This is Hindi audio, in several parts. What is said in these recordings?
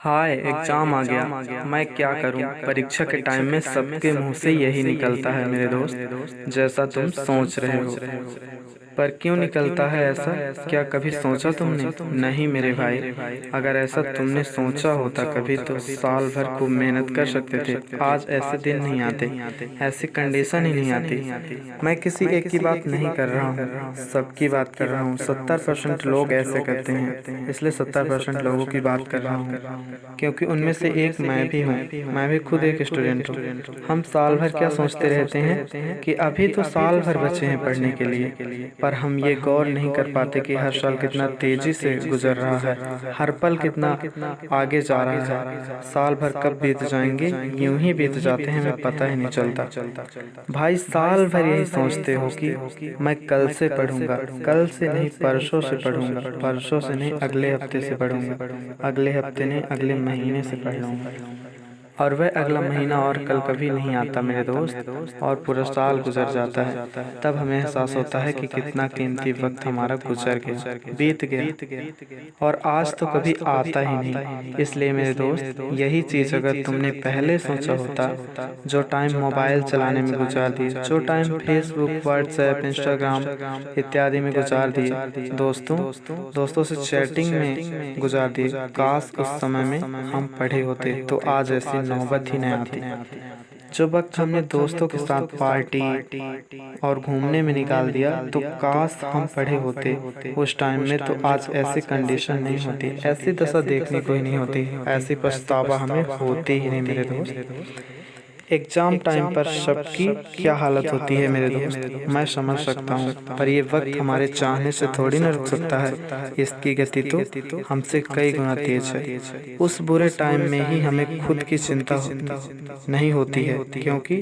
हाय एग्जाम आ गया। मैं क्या करूं? परीक्षा के टाइम में सबके मुंह से यही निकलता है मेरे दोस्त, जैसा तुम सोच रहे हो। पर क्यों निकलता है ऐसा? क्या कभी सोचा तुमने? नहीं मेरे भाई, अगर ऐसा तुमने सोचा होता कभी तो साल भर खूब मेहनत कर सकते थे। आज ऐसे दिन नहीं आते, ऐसी कंडीशन ही नहीं आती। मैं किसी एक की बात नहीं कर रहा हूँ, सबकी बात कर रहा हूँ। 70% लोग ऐसे करते हैं, इसलिए 70% लोगों की बात कर रहा हूँ, क्योंकि उनमें से एक मैं भी हूँ। मैं भी खुद एक स्टूडेंट हूँ। हम साल भर क्या सोचते रहते हैं कि अभी तो साल भर बचे हैं पढ़ने के लिए, पर हम ये गौर नहीं कर पाते कि हर साल कितना तेजी से गुजर रहा है, हर पल कितना आगे जा रहा है। साल भर कब बीत जाएंगे, यूं ही बीत जाते हैं, हमें पता ही नहीं चलता। भाई साल भर यही सोचते हो कि मैं कल से पढ़ूंगा, कल से नहीं परसों से पढ़ूंगा, परसों से नहीं अगले हफ्ते से पढ़ूंगा, अगले हफ्ते नहीं अगले महीने से पढ़ लूंगा। और वह अगला महीना और कल कभी नहीं आता मेरे दोस्त, और पूरा साल गुजर जाता है। तब हमें एहसास होता है कि कितना कीमती वक्त हमारा गुजर गया, बीत गया, और आज तो कभी आता ही नहीं। इसलिए मेरे दोस्त, यही चीज़ अगर तुमने पहले सोचा होता, जो टाइम मोबाइल चलाने में गुजार दिए, जो टाइम फेसबुक, व्हाट्सएप, इंस्टाग्राम इत्यादि में गुजार दिए, दोस्तों से चैटिंग में गुजार दिए, काश उस समय में हम पढ़े होते तो आज ऐसी नौबत ही नहीं आती। जो वक्त हमने दोस्तों के साथ पार्टी और घूमने में निकाल दिया, तो काश हम पढ़े होते उस टाइम में, तो आज ऐसी कंडीशन नहीं होती, ऐसी दशा देखने को ही नहीं होती, ऐसी पछतावा हमें होती ही नहीं मेरे दोस्त। एग्जाम टाइम पर सबकी क्या हालत होती है मेरे दोस्त, मैं समझ सकता हूँ, पर ये वक्त हमारे चाहने से थोड़ी न रुक सकता है। इसकी गति तो हमसे कई गुना तेज है। उस बुरे टाइम में ही हमें खुद की चिंता नहीं होती है, क्योंकि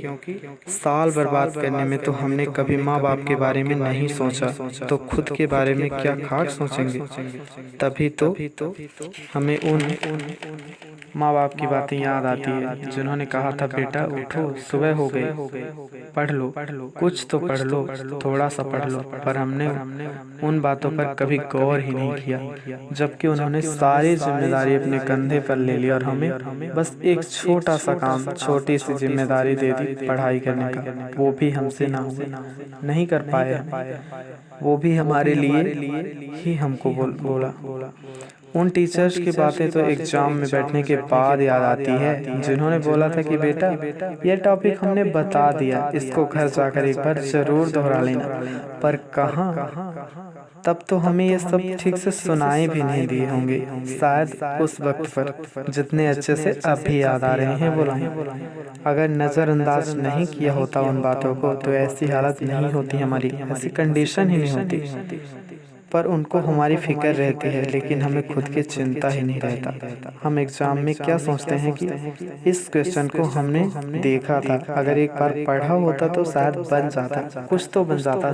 साल बर्बाद करने में तो हमने कभी माँ बाप के बारे में नहीं सोचा, तो खुद के बारे में क्या खाक सोचेंगे। तभी तो हमें उन माँ बाप की बातें याद आती है, जिन्होंने कहा था बेटा उठो, सुबह हो गई, पढ़ लो, कुछ तो पढ़ लो, थोड़ा सा पढ़ लो। पर हमने उन बातों पर कभी गौर ही नहीं किया, जबकि उन्होंने सारी जिम्मेदारी अपने कंधे पर ले ली और हमें बस एक छोटा सा काम, छोटी सी जिम्मेदारी दे दी, पढ़ाई करने का। वो भी हमसे ना हुआ, नहीं कर पाए, वो भी हमारे लिए ही हमको बोला। उन टीचर्स की बातें तो एग्जाम में बैठने के बाद याद आती है, जिन्होंने बोला था कि बेटा ये टॉपिक हमने बता दिया, इसको घर जाकर एक बार जरूर दोहरा लेना। पर कहाँ, तब तो हमें ये सब ठीक से सुनाए भी नहीं दिए होंगे, शायद उस वक्त पर जितने अच्छे से अब भी याद आ रहे हैं वो लाइन। अगर नज़रअंदाज नहीं किया होता उन बातों को, तो ऐसी हालत नहीं होती हमारी, ऐसी कंडीशन ही नहीं होती। पर उनको हमारी फिक्र रहती है, लेकिन हमें खुद की चिंता ही नहीं रहता। हम एग्जाम में क्या सोचते हैं कि इस क्वेश्चन को हमने देखा था, अगर एक बार पढ़ा होता तो शायद बन जाता, कुछ तो बन जाता,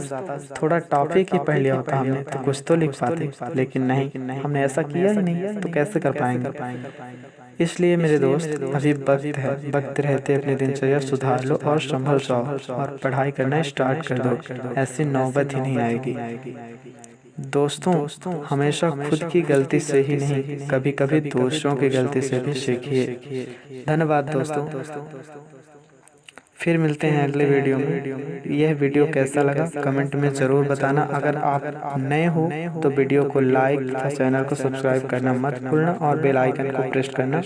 थोड़ा टॉपिक ही पढ़ लिया होता हमने तो कुछ तो लिख पाते। लेकिन नहीं, हमने ऐसा किया ही नहीं, तो कैसे कर पाएंगे। इसलिए मेरे दोस्त, अभी वक्त है, वक्त रहते अपनी दिनचर्या सुधार लो और संभल जाओ और पढ़ाई करना स्टार्ट कर दो, ऐसी नौबत ही नहीं आएगी। दोस्तों, हमेशा खुद की गलती से ही नहीं, कभी कभी दूसरों की गलती से भी सीखिए। धन्यवाद दोस्तों, फिर मिलते हैं अगले वीडियो में। यह वीडियो कैसा लगा कमेंट में ज़रूर बताना। अगर आप नए हो तो वीडियो को लाइक तथा चैनल को सब्सक्राइब करना मत भूलना, और बेल आइकन को प्रेस करना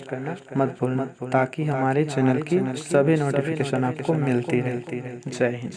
मत भूलना, ताकि हमारे चैनल की सभी नोटिफिकेशन आपको मिलती रहे। जय हिंद।